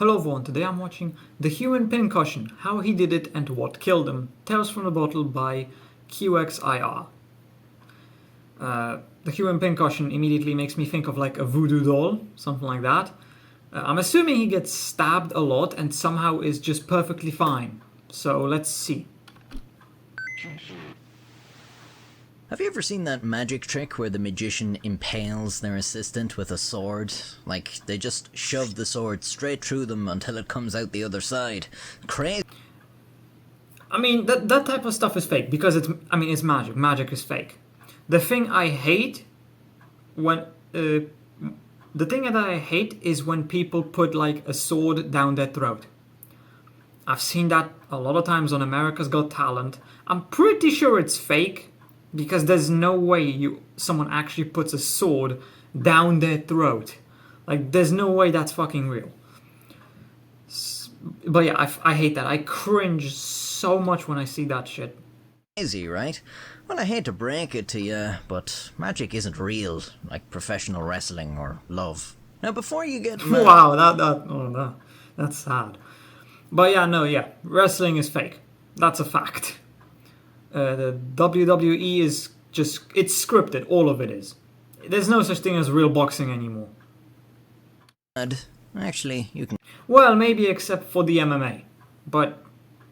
Hello everyone, today I'm watching The Human Pincushion, How He Did It and What Killed Him, Tales from the Bottle by QXIR. The Human Pincushion immediately makes me think of like a voodoo doll, something like that. I'm assuming he gets stabbed a lot and somehow is just perfectly fine. So let's see. Have you ever seen that magic trick where the magician impales their assistant with a sword? Like, they just shove the sword straight through them until it comes out the other side. Crazy. I mean, that type of stuff is fake because it's magic. Magic is fake. The thing I hate when the thing that I hate is when people put like a sword down their throat. I've seen that a lot of times on America's Got Talent. I'm pretty sure it's fake because there's no way someone actually puts a sword down their throat. Like, there's no way that's fucking real. But yeah, I hate that. I cringe so much when I see that shit. Crazy, right? Well, I hate to break it to you, but magic isn't real, like professional wrestling or love. Now, before you get mad... Wow, that's sad. But yeah, wrestling is fake. That's a fact. The WWE is it's scripted, all of it is. There's no such thing as real boxing anymore. Actually, you can Well, maybe except for the MMA, but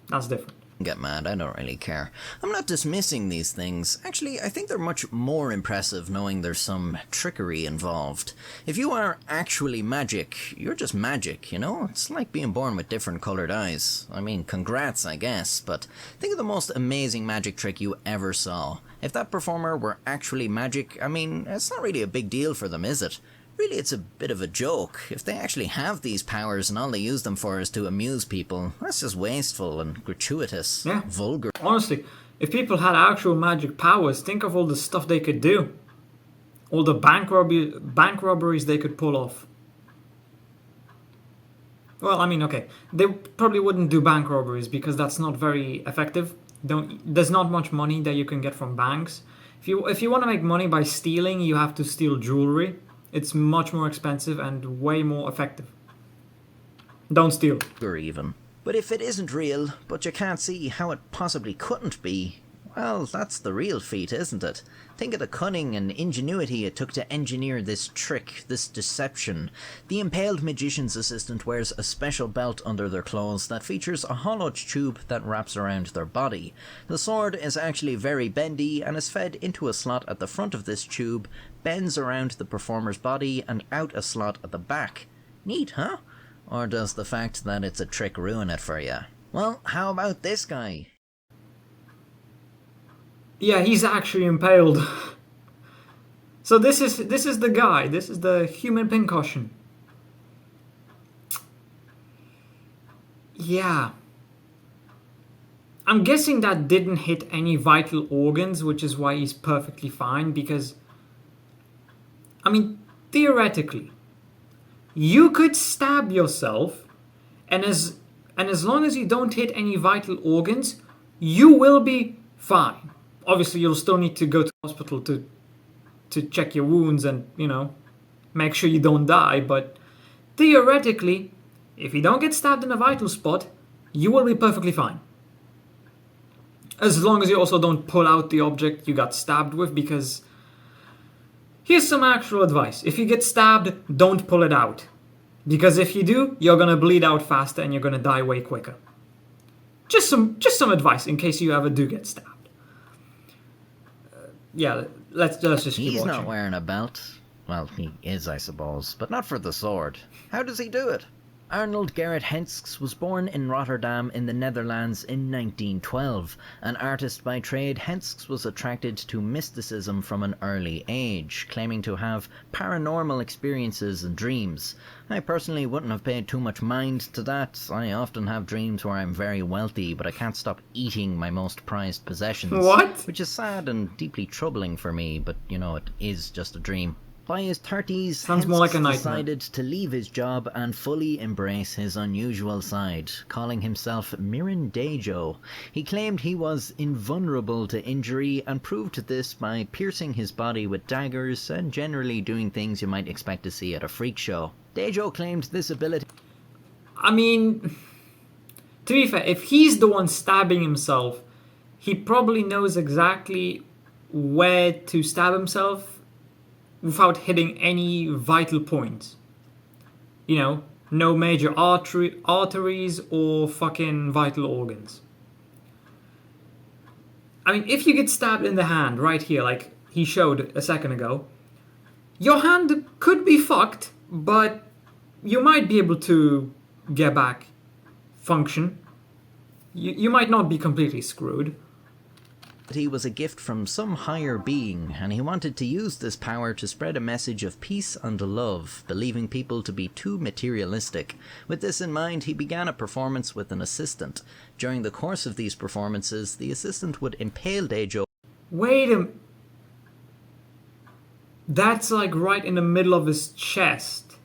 that's different. get mad, I don't really care. I'm not dismissing these things. Actually, I think they're much more impressive knowing there's some trickery involved. If you are actually magic, you're just magic, you know? It's like being born with different colored eyes. I mean, congrats, I guess, but think of the most amazing magic trick you ever saw. If that performer were actually magic, I mean, it's not really a big deal for them, is it? Really, it's a bit of a joke. If they actually have these powers and all they use them for is to amuse people, that's just wasteful and gratuitous. Yeah. Vulgar. Honestly, if people had actual magic powers, think of all the stuff they could do. All the bank robberies they could pull off. Well, I mean, okay, they probably wouldn't do bank robberies because that's not very effective. There's not much money that you can get from banks. If you want to make money by stealing, you have to steal jewelry. It's much more expensive and way more effective. Don't steal. Or even. But if it isn't real, but you can't see how it possibly couldn't be, well, that's the real feat, isn't it? Think of the cunning and ingenuity it took to engineer this trick, this deception. The impaled magician's assistant wears a special belt under their clothes that features a hollowed tube that wraps around their body. The sword is actually very bendy and is fed into a slot at the front of this tube, bends around the performer's body and out a slot at the back. Neat, huh? Or does the fact that it's a trick ruin it for you? Well, how about this guy? Yeah, he's actually impaled. So this is the guy. This is the human pincushion. Yeah. I'm guessing that didn't hit any vital organs, which is why he's perfectly fine, because, I mean, theoretically, you could stab yourself, and as long as you don't hit any vital organs, you will be fine. Obviously, you'll still need to go to the hospital to check your wounds and, make sure you don't die. But theoretically, if you don't get stabbed in a vital spot, you will be perfectly fine. As long as you also don't pull out the object you got stabbed with, because here's some actual advice. If you get stabbed, don't pull it out. Because if you do, you're going to bleed out faster and you're going to die way quicker. Just some advice in case you ever do get stabbed. Yeah, let's just keep He's watching. not wearing a belt. Well, he is, I suppose, but not for the sword. How does he do it? Arnold Gerrit Hensks was born in Rotterdam in the Netherlands in 1912. An artist by trade, Hensks was attracted to mysticism from an early age, claiming to have paranormal experiences and dreams. I personally wouldn't have paid too much mind to that. I often have dreams where I'm very wealthy, but I can't stop eating my most prized possessions. What? Which is sad and deeply troubling for me, but it is just a dream. By his 30s, Sounds more like a nightmare. decided to leave his job and fully embrace his unusual side, calling himself Mirren Dejo. He claimed he was invulnerable to injury and proved this by piercing his body with daggers and generally doing things you might expect to see at a freak show. Dejo claimed this ability I mean, to be fair, if he's the one stabbing himself, he probably knows exactly where to stab himself without hitting any vital points. You know, no major arteries or fucking vital organs. I mean, if you get stabbed in the hand right here, like he showed a second ago, your hand could be fucked, but you might be able to get back function. You might not be completely screwed. He was a gift from some higher being, and he wanted to use this power to spread a message of peace and love, believing people to be too materialistic. With this in mind, he began a performance with an assistant. During the course of these performances, the assistant would impale Dejo. Wait a... That's like right in the middle of his chest.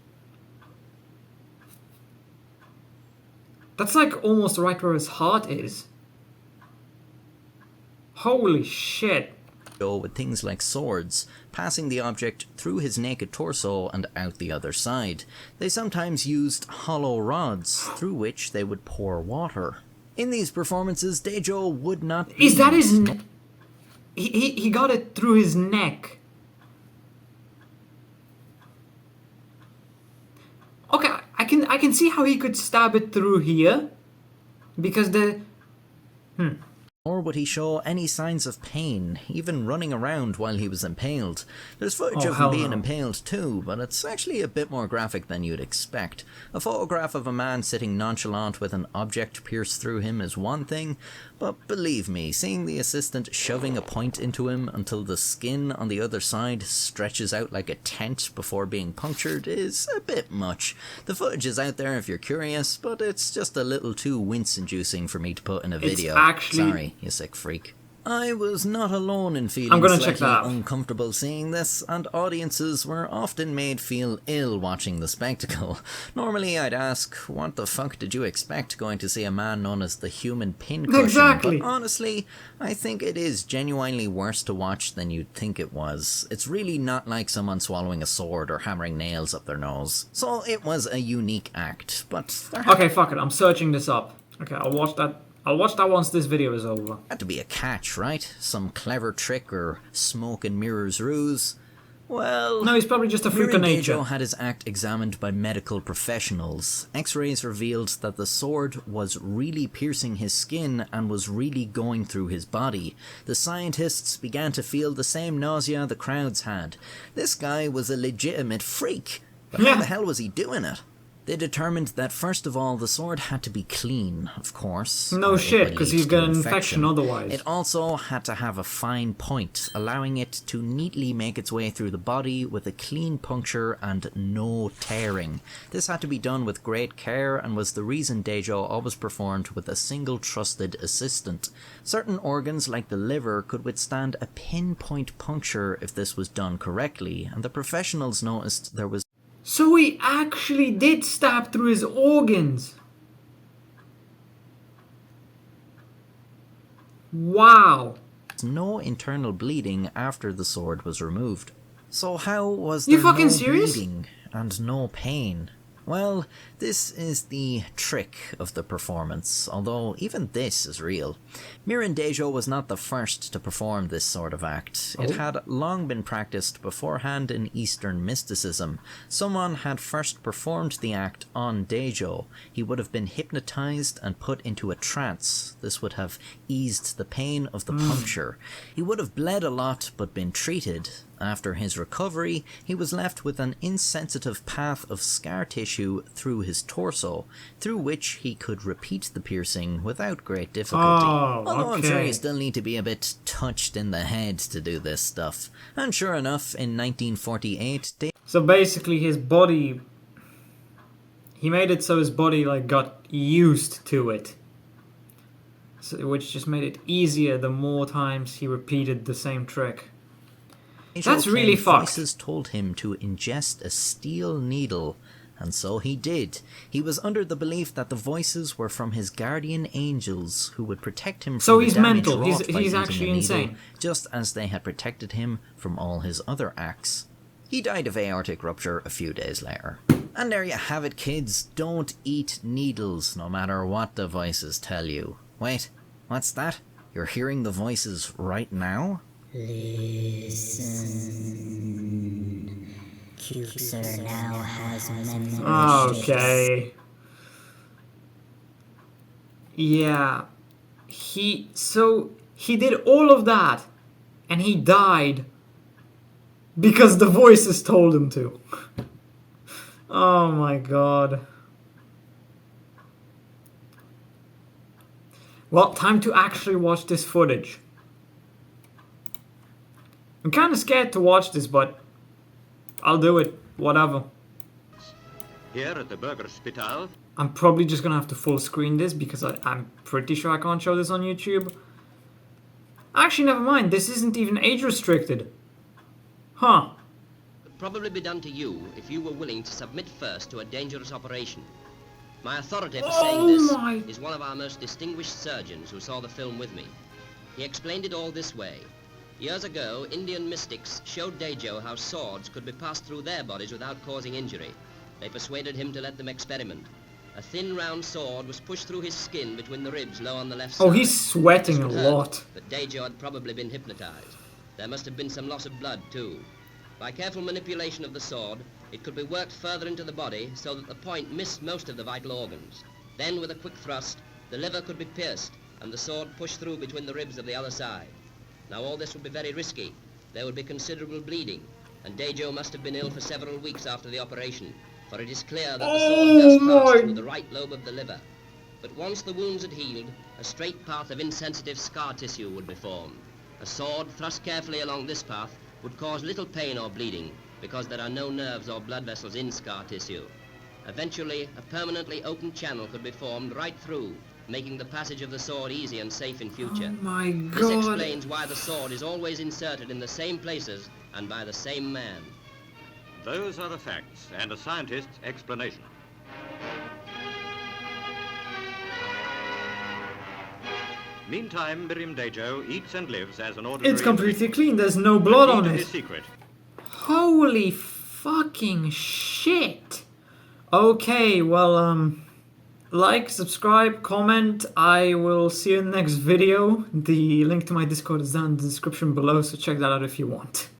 That's like almost right where his heart is. Holy shit. With things like swords, passing the object through his naked torso and out the other side. They sometimes used hollow rods, through which they would pour water. In these performances, Dejo would not... Is that his neck? He got it through his neck. Okay, I can see how he could stab it through here. Because the... Nor would he show any signs of pain, even running around while he was impaled. There's footage of him being impaled too, but it's actually a bit more graphic than you'd expect. A photograph of a man sitting nonchalant with an object pierced through him is one thing, but believe me, seeing the assistant shoving a point into him until the skin on the other side stretches out like a tent before being punctured is a bit much. The footage is out there if you're curious, but it's just a little too wince-inducing for me to put in a video. Sorry, you sick freak. I was not alone in feeling slightly uncomfortable seeing this, and audiences were often made feel ill watching the spectacle. Normally I'd ask, what the fuck did you expect going to see a man known as the human pincushion? Exactly. But honestly, I think it is genuinely worse to watch than you'd think it was. It's really not like someone swallowing a sword or hammering nails up their nose. So it was a unique act, but... Okay, fuck it, I'm searching this up. Okay, I'll watch that once this video is over. Had to be a catch, right? Some clever trick or smoke and mirrors ruse. Well... No, he's probably just a freak of nature. Dejo had his act examined by medical professionals. X-rays revealed that the sword was really piercing his skin and was really going through his body. The scientists began to feel the same nausea the crowds had. This guy was a legitimate freak. But how the hell was he doing it? They determined that first of all the sword had to be clean, of course. No shit, because he's got an infection otherwise. It also had to have a fine point, allowing it to neatly make its way through the body with a clean puncture and no tearing. This had to be done with great care and was the reason Dejo always performed with a single trusted assistant. Certain organs like the liver could withstand a pinpoint puncture if this was done correctly, and the professionals noticed there was... So he actually did stab through his organs. Wow. no internal bleeding after the sword was removed. So how was You there fucking no serious? bleeding and no pain? Well, this is the trick of the performance, although even this is real. Mirandejo was not the first to perform this sort of act. It had long been practiced beforehand in Eastern mysticism. Someone had first performed the act on Dejo. He would have been hypnotized and put into a trance. This would have eased the pain of the puncture. He would have bled a lot but been treated. After his recovery, he was left with an insensitive path of scar tissue through his torso, through which he could repeat the piercing without great difficulty. Although I'm sure you still need to be a bit touched in the head to do this stuff. And sure enough, in 1948... So basically his body... He made it so his body got used to it. So, which just made it easier the more times he repeated the same trick. That's really fucked. Voices told him to ingest a steel needle, and so he did. He was under the belief that the voices were from his guardian angels who would protect him from the damage mental. wrought by He's using actually a needle, insane. just as they had protected him from all his other acts. He died of aortic rupture a few days later. And there you have it, kids. Don't eat needles, no matter what the voices tell you. Wait, what's that? You're hearing the voices right now? Listen. Cuxer now has membership. Okay. Yeah. He did all of that and he died because the voices told him to. Oh my god. Well, time to actually watch this footage. I'm kind of scared to watch this, but I'll do it. Whatever. Here at the Bürgerspital. I'm probably just gonna have to full screen this because I'm pretty sure I can't show this on YouTube. Actually, never mind. This isn't even age restricted. Huh. Would probably be done to you if you were willing to submit first to a dangerous operation. My authority for saying this is one of our most distinguished surgeons who saw the film with me. He explained it all this way. Years ago, Indian mystics showed Dejo how swords could be passed through their bodies without causing injury. They persuaded him to let them experiment. A thin, round sword was pushed through his skin between the ribs low on the left side. Oh, he's sweating a Hurt, lot. But Dejo had probably been hypnotized. There must have been some loss of blood, too. By careful manipulation of the sword, it could be worked further into the body so that the point missed most of the vital organs. Then, with a quick thrust, the liver could be pierced and the sword pushed through between the ribs of the other side. Now, all this would be very risky. There would be considerable bleeding, and Dejo must have been ill for several weeks after the operation, for it is clear that the sword does pass through the right lobe of the liver. But once the wounds had healed, a straight path of insensitive scar tissue would be formed. A sword thrust carefully along this path would cause little pain or bleeding, because there are no nerves or blood vessels in scar tissue. Eventually, a permanently open channel could be formed right through, making the passage of the sword easy and safe in future. Oh my god. This explains why the sword is always inserted in the same places and by the same man. Those are the facts and a scientist's explanation. Meantime, Miriam Dejo eats and lives as an ordinary... It's completely clean. There's no blood on His it. secret. Holy fucking shit. Okay, well, like, subscribe, comment. I will see you in the next video. The link to my Discord is down in the description below, so check that out if you want.